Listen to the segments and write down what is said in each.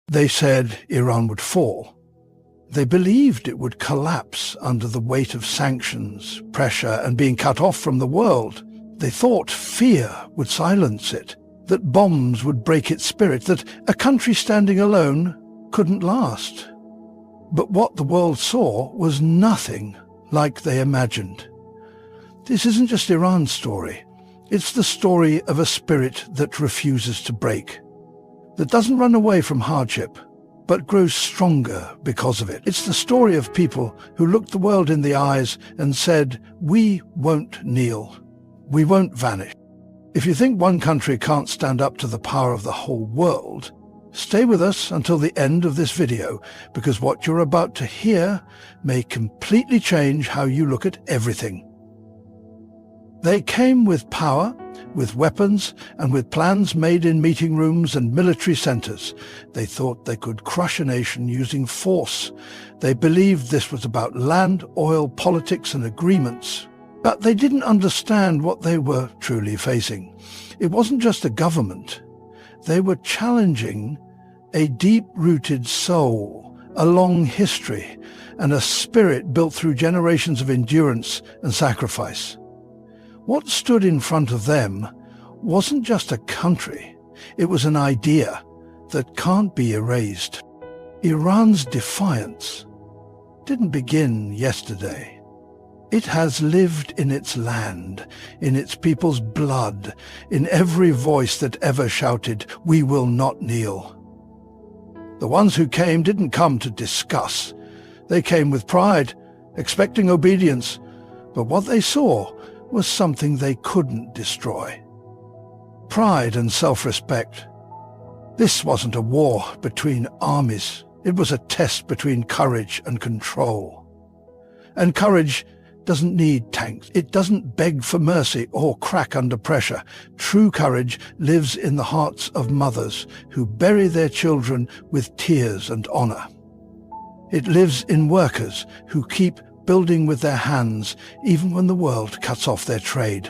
They said Iran would fall. They believed it would collapse under the weight of sanctions, pressure, and being cut off from the world. They thought fear would silence it, that bombs would break its spirit, that a country standing alone couldn't last. But what the world saw was nothing like they imagined. This isn't just Iran's story. It's the story of a spirit that refuses to break, that doesn't run away from hardship, but grows stronger because of it. It's the story of people who looked the world in the eyes and said, "We won't kneel. We won't vanish." If you think one country can't stand up to the power of the whole world, stay with us until the end of this video, because what you're about to hear may completely change how you look at everything. They came with power, with weapons, and with plans made in meeting rooms and military centers. They thought they could crush a nation using force. They believed this was about land, oil, politics, and agreements. But they didn't understand what they were truly facing. It wasn't just a government. They were challenging a deep-rooted soul, a long history, and a spirit built through generations of endurance and sacrifice. What stood in front of them wasn't just a country. It was an idea that can't be erased. Iran's defiance didn't begin yesterday. It has lived in its land, in its people's blood, in every voice that ever shouted, "We will not kneel." The ones who came didn't come to discuss. They came with pride, expecting obedience, but what they saw was something they couldn't destroy. Pride and self-respect. This wasn't a war between armies. It was a test between courage and control. And courage doesn't need tanks. It doesn't beg for mercy or crack under pressure. True courage lives in the hearts of mothers who bury their children with tears and honor. It lives in workers who keep building with their hands even when the world cuts off their trade.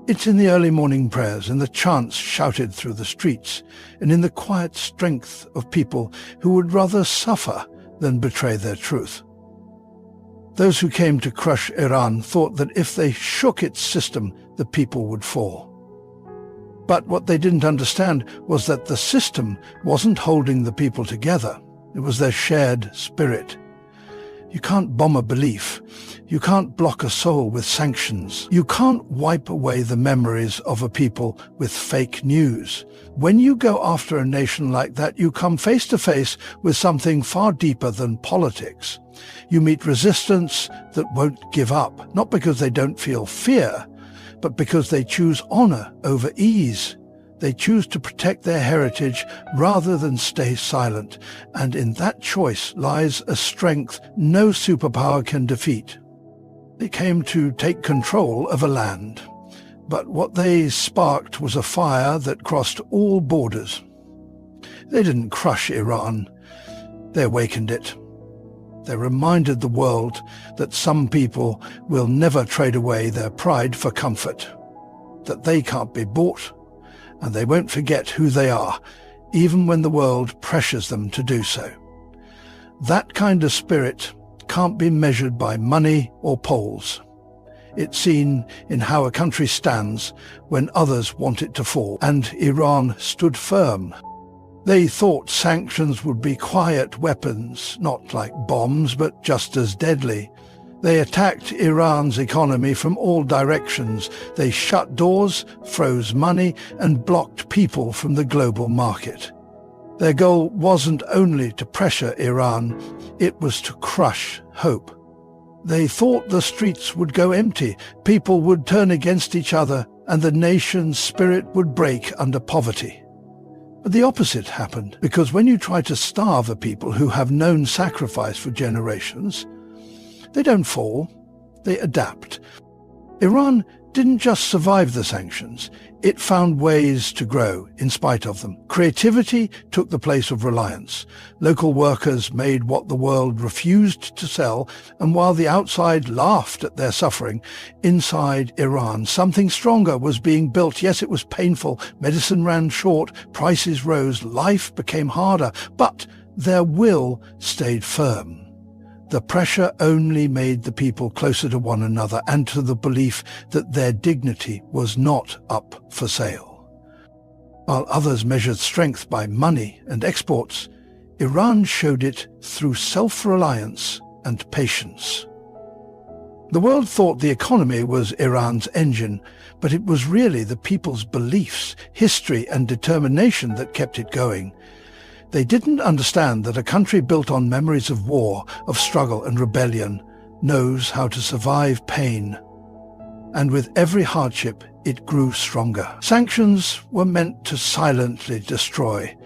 It's in the early morning prayers, in the chants shouted through the streets, and in the quiet strength of people who would rather suffer than betray their truth. Those who came to crush Iran thought that if they shook its system, the people would fall. But what they didn't understand was that the system wasn't holding the people together. It was their shared spirit. You can't bomb a belief. You can't block a soul with sanctions. You can't wipe away the memories of a people with fake news. When you go after a nation like that, you come face to face with something far deeper than politics. You meet resistance that won't give up, not because they don't feel fear, but because they choose honor over ease. They choose to protect their heritage rather than stay silent, and in that choice lies a strength no superpower can defeat. They came to take control of a land, but what they sparked was a fire that crossed all borders. They didn't crush Iran, they awakened it. They reminded the world that some people will never trade away their pride for comfort, that they can't be bought, and they won't forget who they are, even when the world pressures them to do so. That kind of spirit can't be measured by money or polls. It's seen in how a country stands when others want it to fall, and Iran stood firm. They thought sanctions would be quiet weapons, not like bombs, but just as deadly. They attacked Iran's economy from all directions. They shut doors, froze money, and blocked people from the global market. Their goal wasn't only to pressure Iran, it was to crush hope. They thought the streets would go empty, people would turn against each other, and the nation's spirit would break under poverty. But the opposite happened, because when you try to starve a people who have known sacrifice for generations, they don't fall, they adapt. Iran didn't just survive the sanctions, it found ways to grow in spite of them. Creativity took the place of reliance. Local workers made what the world refused to sell, and while the outside laughed at their suffering, inside Iran, something stronger was being built. Yes, it was painful, medicine ran short, prices rose, life became harder, but their will stayed firm. The pressure only made the people closer to one another and to the belief that their dignity was not up for sale. While others measured strength by money and exports, Iran showed it through self-reliance and patience. The world thought the economy was Iran's engine, but it was really the people's beliefs, history and determination that kept it going. They didn't understand that a country built on memories of war, of struggle and rebellion, knows how to survive pain. And with every hardship, it grew stronger. Sanctions were meant to silently destroy,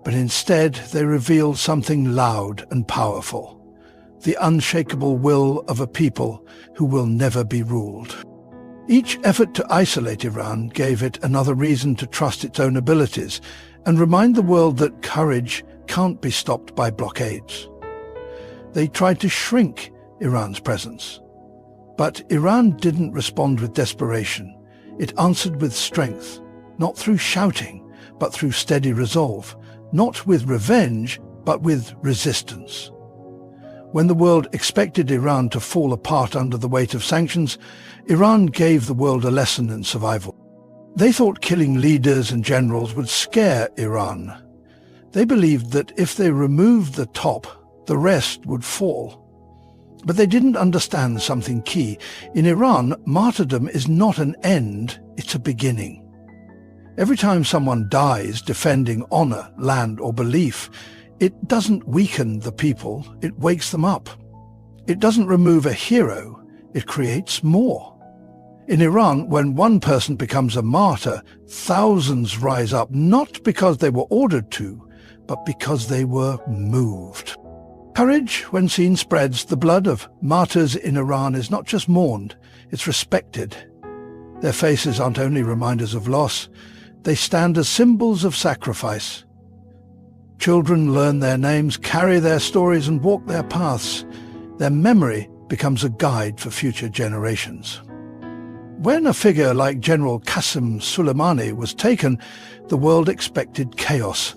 but instead they revealed something loud and powerful: the unshakable will of a people who will never be ruled. Each effort to isolate Iran gave it another reason to trust its own abilities and remind the world that courage can't be stopped by blockades. They tried to shrink Iran's presence. But Iran didn't respond with desperation. It answered with strength, not through shouting, but through steady resolve, not with revenge, but with resistance. When the world expected Iran to fall apart under the weight of sanctions, Iran gave the world a lesson in survival. They thought killing leaders and generals would scare Iran. They believed that if they removed the top, the rest would fall. But they didn't understand something key. In Iran, martyrdom is not an end, it's a beginning. Every time someone dies defending honor, land, or belief, it doesn't weaken the people, it wakes them up. It doesn't remove a hero, it creates more. In Iran, when one person becomes a martyr, thousands rise up, not because they were ordered to, but because they were moved. Courage, when seen, spreads. The blood of martyrs in Iran is not just mourned, it's respected. Their faces aren't only reminders of loss, they stand as symbols of sacrifice. Children learn their names, carry their stories and walk their paths. Their memory becomes a guide for future generations. When a figure like General Qasem Soleimani was taken, the world expected chaos.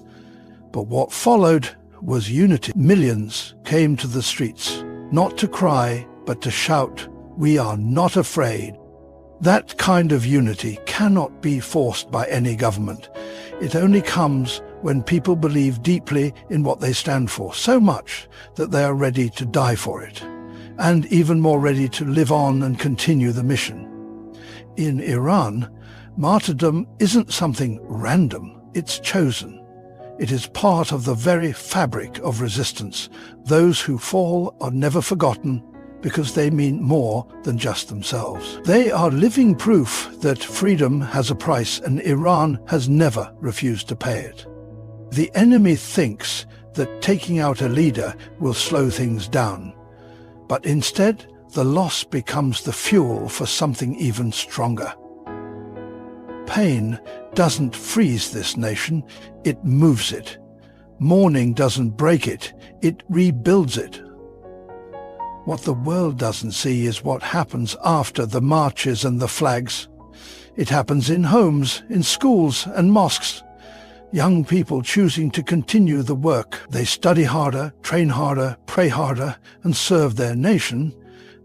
But what followed was unity. Millions came to the streets, not to cry, but to shout, "We are not afraid." That kind of unity cannot be forced by any government. It only comes when people believe deeply in what they stand for, so much that they are ready to die for it, and even more ready to live on and continue the mission. In Iran, martyrdom isn't something random, it's chosen. It is part of the very fabric of resistance. Those who fall are never forgotten because they mean more than just themselves. They are living proof that freedom has a price, and Iran has never refused to pay it. The enemy thinks that taking out a leader will slow things down, but instead the loss becomes the fuel for something even stronger. Pain doesn't freeze this nation, it moves it. Mourning doesn't break it, it rebuilds it. What the world doesn't see is what happens after the marches and the flags. It happens in homes, in schools and mosques. Young people choosing to continue the work. They study harder, train harder, pray harder, and serve their nation,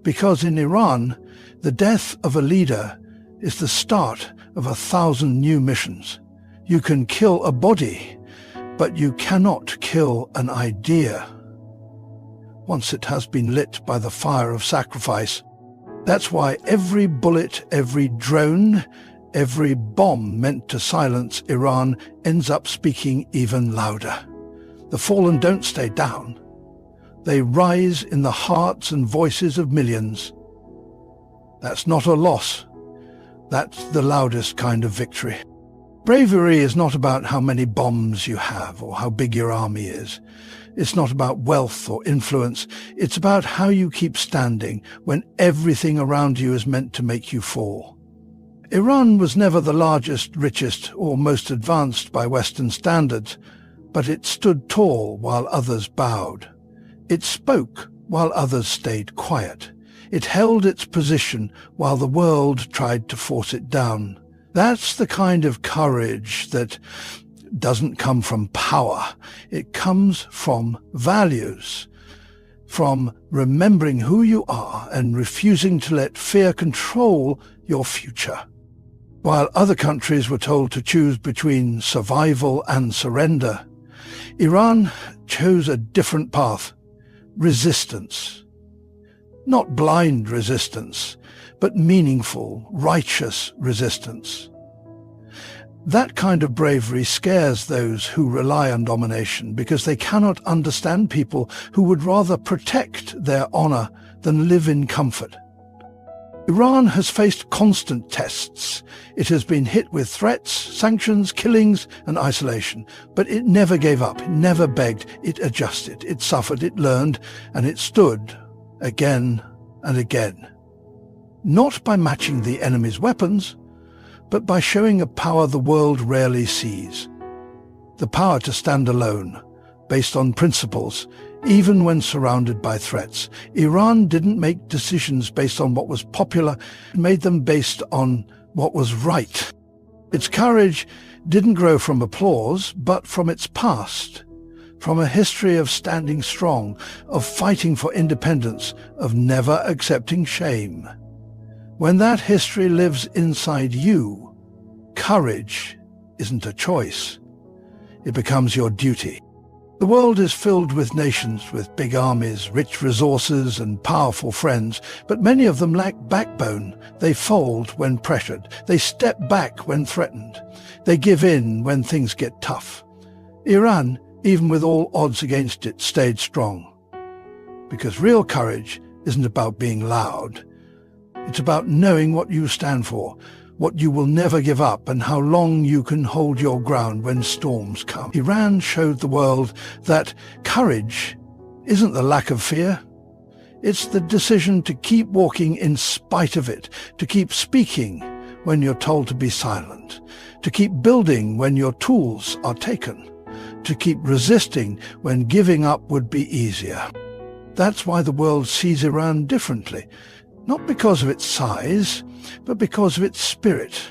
because in Iran, the death of a leader is the start of 1,000 new missions. You can kill a body, but you cannot kill an idea. Once it has been lit by the fire of sacrifice. That's why every bullet, every drone, every bomb meant to silence Iran ends up speaking even louder. The fallen don't stay down. They rise in the hearts and voices of millions. That's not a loss. That's the loudest kind of victory. Bravery is not about how many bombs you have or how big your army is. It's not about wealth or influence. It's about how you keep standing when everything around you is meant to make you fall. Iran was never the largest, richest, or most advanced by Western standards, but it stood tall while others bowed. It spoke while others stayed quiet. It held its position while the world tried to force it down. That's the kind of courage that doesn't come from power. It comes from values, from remembering who you are and refusing to let fear control your future. While other countries were told to choose between survival and surrender, Iran chose a different path: resistance. Not blind resistance, but meaningful, righteous resistance. That kind of bravery scares those who rely on domination because they cannot understand people who would rather protect their honor than live in comfort. Iran has faced constant tests. It has been hit with threats, sanctions, killings, and isolation. But it never gave up, it never begged, it adjusted, it suffered, it learned, and it stood again and again. Not by matching the enemy's weapons, but by showing a power the world rarely sees. The power to stand alone, based on principles, even when surrounded by threats. Iran didn't make decisions based on what was popular, it made them based on what was right. Its courage didn't grow from applause, but from its past, from a history of standing strong, of fighting for independence, of never accepting shame. When that history lives inside you, courage isn't a choice. It becomes your duty. The world is filled with nations with big armies, rich resources, and powerful friends, but many of them lack backbone. They fold when pressured. They step back when threatened. They give in when things get tough. Iran, even with all odds against it, stayed strong. Because real courage isn't about being loud. It's about knowing what you stand for, what you will never give up, and how long you can hold your ground when storms come. Iran showed the world that courage isn't the lack of fear. It's the decision to keep walking in spite of it, to keep speaking when you're told to be silent, to keep building when your tools are taken, to keep resisting when giving up would be easier. That's why the world sees Iran differently. Not because of its size, but because of its spirit.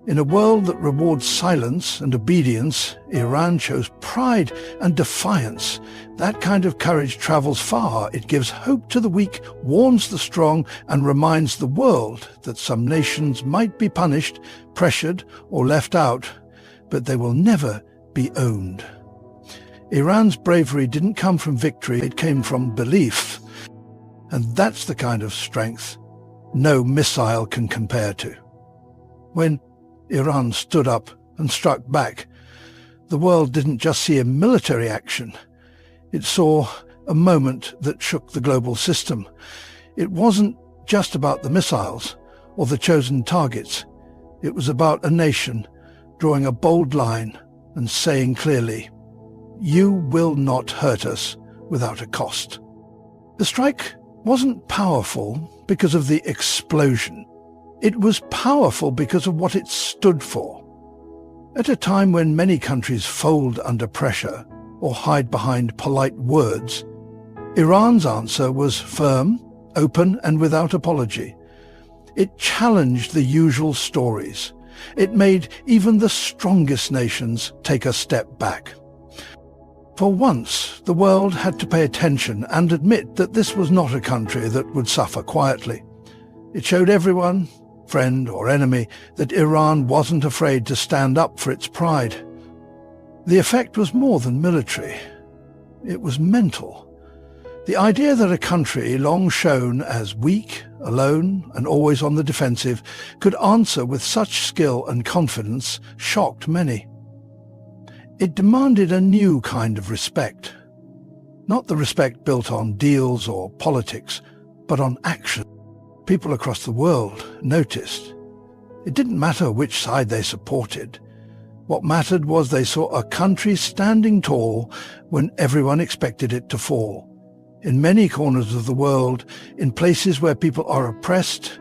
In a world that rewards silence and obedience, Iran chose pride and defiance. That kind of courage travels far. It gives hope to the weak, warns the strong, and reminds the world that some nations might be punished, pressured, or left out, but they will never be owned. Iran's bravery didn't come from victory, it came from belief. And that's the kind of strength no missile can compare to. When Iran stood up and struck back, the world didn't just see a military action. It saw a moment that shook the global system. It wasn't just about the missiles or the chosen targets. It was about a nation drawing a bold line and saying clearly, "You will not hurt us without a cost." The strike wasn't powerful because of the explosion. It was powerful because of what it stood for. At a time when many countries fold under pressure or hide behind polite words, Iran's answer was firm, open, and without apology. It challenged the usual stories. It made even the strongest nations take a step back. For once, the world had to pay attention and admit that this was not a country that would suffer quietly. It showed everyone, friend or enemy, that Iran wasn't afraid to stand up for its pride. The effect was more than military. It was mental. The idea that a country long shown as weak, alone, and always on the defensive could answer with such skill and confidence shocked many. It demanded a new kind of respect. Not the respect built on deals or politics, but on action. People across the world noticed. It didn't matter which side they supported. What mattered was they saw a country standing tall when everyone expected it to fall. In many corners of the world, in places where people are oppressed,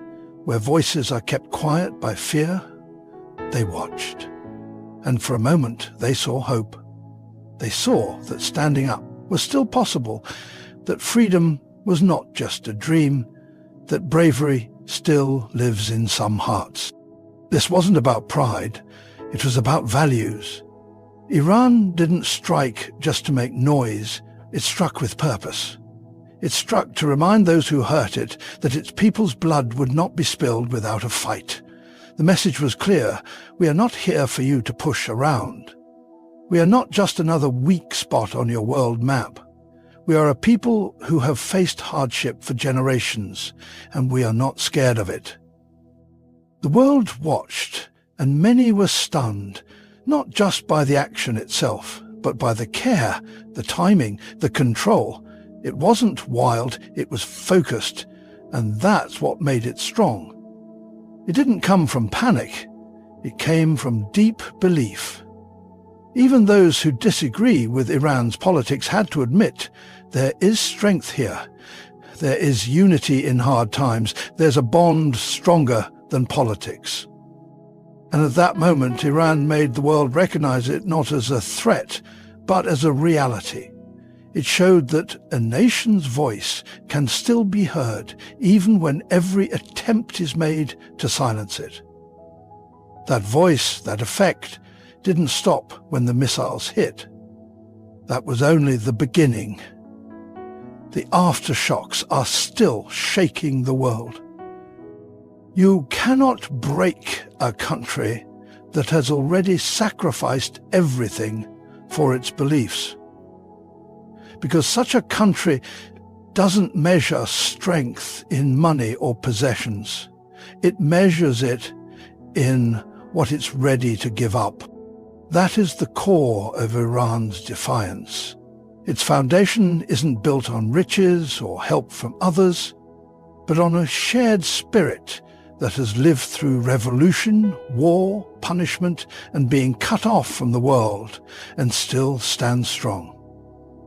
where voices are kept quiet by fear, they watched. And for a moment they saw hope. They saw that standing up was still possible, that freedom was not just a dream, that bravery still lives in some hearts. This wasn't about pride, it was about values. Iran didn't strike just to make noise, it struck with purpose. It struck to remind those who hurt it that its people's blood would not be spilled without a fight. The message was clear: we are not here for you to push around. We are not just another weak spot on your world map. We are a people who have faced hardship for generations, and we are not scared of it. The world watched, and many were stunned, not just by the action itself, but by the care, the timing, the control. It wasn't wild, it was focused, and that's what made it strong. It didn't come from panic, it came from deep belief. Even those who disagree with Iran's politics had to admit there is strength here. There is unity in hard times. There's a bond stronger than politics. And at that moment, Iran made the world recognize it not as a threat, but as a reality. It showed that a nation's voice can still be heard, even when every attempt is made to silence it. That voice, that effect, didn't stop when the missiles hit. That was only the beginning. The aftershocks are still shaking the world. You cannot break a country that has already sacrificed everything for its beliefs. Because such a country doesn't measure strength in money or possessions. It measures it in what it's ready to give up. That is the core of Iran's defiance. Its foundation isn't built on riches or help from others, but on a shared spirit that has lived through revolution, war, punishment, and being cut off from the world, and still stands strong.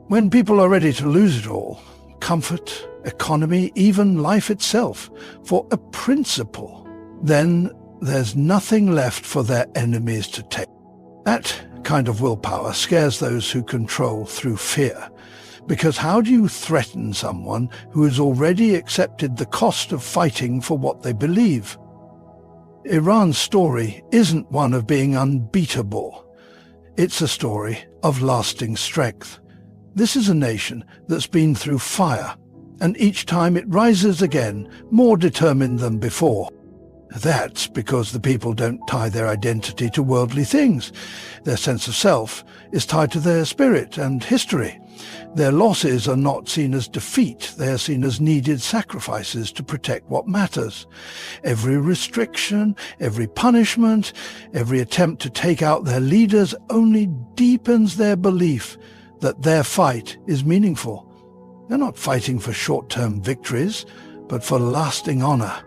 When people are ready to lose it all, comfort, economy, even life itself, for a principle, then there's nothing left for their enemies to take. That kind of willpower scares those who control through fear, because how do you threaten someone who has already accepted the cost of fighting for what they believe? Iran's story isn't one of being unbeatable. It's a story of lasting strength. This is a nation that's been through fire, and each time it rises again, more determined than before. That's because the people don't tie their identity to worldly things. Their sense of self is tied to their spirit and history. Their losses are not seen as defeat, they are seen as needed sacrifices to protect what matters. Every restriction, every punishment, every attempt to take out their leaders only deepens their belief that their fight is meaningful. They're not fighting for short-term victories, but for lasting honor.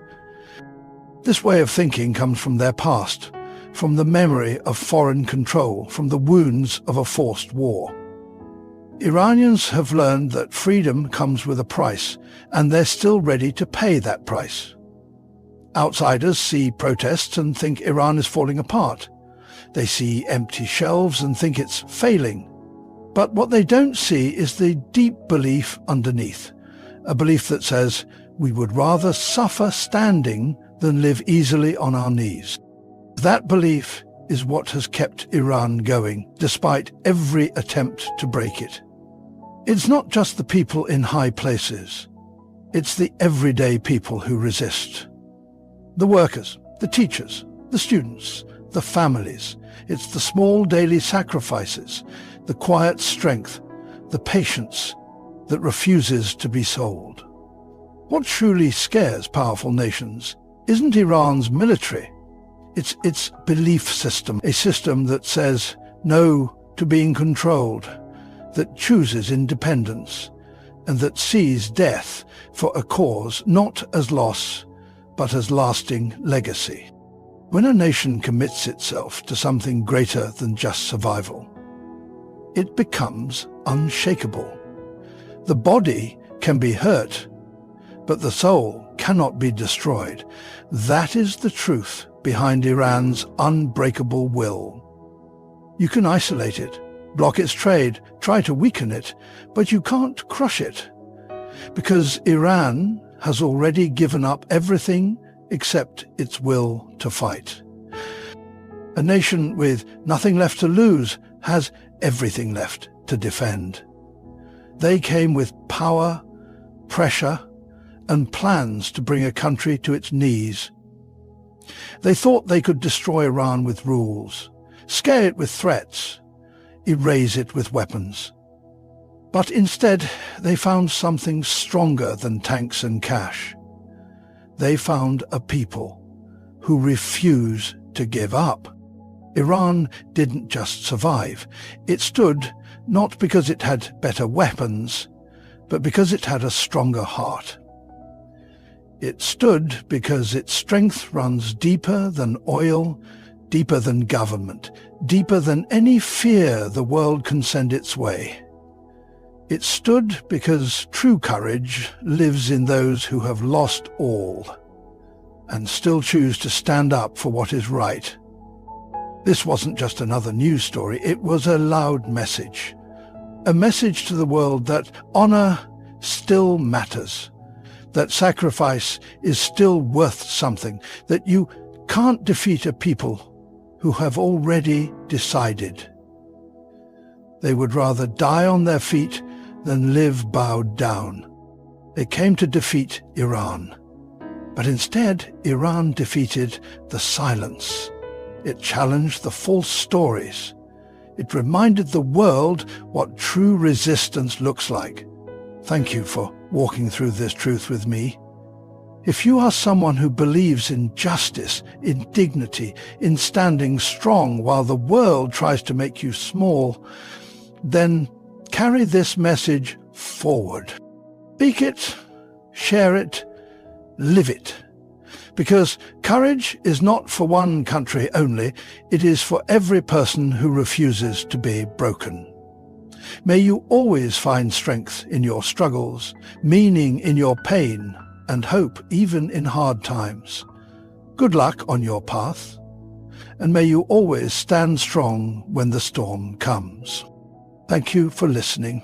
This way of thinking comes from their past, from the memory of foreign control, from the wounds of a forced war. Iranians have learned that freedom comes with a price, and they're still ready to pay that price. Outsiders see protests and think Iran is falling apart. They see empty shelves and think it's failing. But what they don't see is the deep belief underneath, a belief that says we would rather suffer standing than live easily on our knees. That belief is what has kept Iran going, despite every attempt to break it. It's not just the people in high places. It's the everyday people who resist. The workers, the teachers, the students, the families. It's the small daily sacrifices, the quiet strength, the patience that refuses to be sold. What truly scares powerful nations isn't Iran's military. It's its belief system, a system that says no to being controlled, that chooses independence, and that sees death for a cause not as loss, but as lasting legacy. When a nation commits itself to something greater than just survival, it becomes unshakable. The body can be hurt, but the soul cannot be destroyed. That is the truth behind Iran's unbreakable will. You can isolate it, block its trade, try to weaken it, but you can't crush it, because Iran has already given up everything except its will to fight. A nation with nothing left to lose has everything left to defend. They came with power, pressure, and plans to bring a country to its knees. They thought they could destroy Iran with rules, scare it with threats, erase it with weapons. But instead, they found something stronger than tanks and cash. They found a people who refuse to give up. Iran didn't just survive. It stood not because it had better weapons, but because it had a stronger heart. It stood because its strength runs deeper than oil, deeper than government, deeper than any fear the world can send its way. It stood because true courage lives in those who have lost all and still choose to stand up for what is right. This wasn't just another news story, it was a loud message. A message to the world that honor still matters, that sacrifice is still worth something, that you can't defeat a people who have already decided. They would rather die on their feet than live bowed down. They came to defeat Iran. But instead, Iran defeated the silence. It challenged the false stories. It reminded the world what true resistance looks like. Thank you for walking through this truth with me. If you are someone who believes in justice, in dignity, in standing strong while the world tries to make you small, then carry this message forward. Speak it, share it, live it. Because courage is not for one country only, it is for every person who refuses to be broken. May you always find strength in your struggles, meaning in your pain, and hope even in hard times. Good luck on your path, and may you always stand strong when the storm comes. Thank you for listening.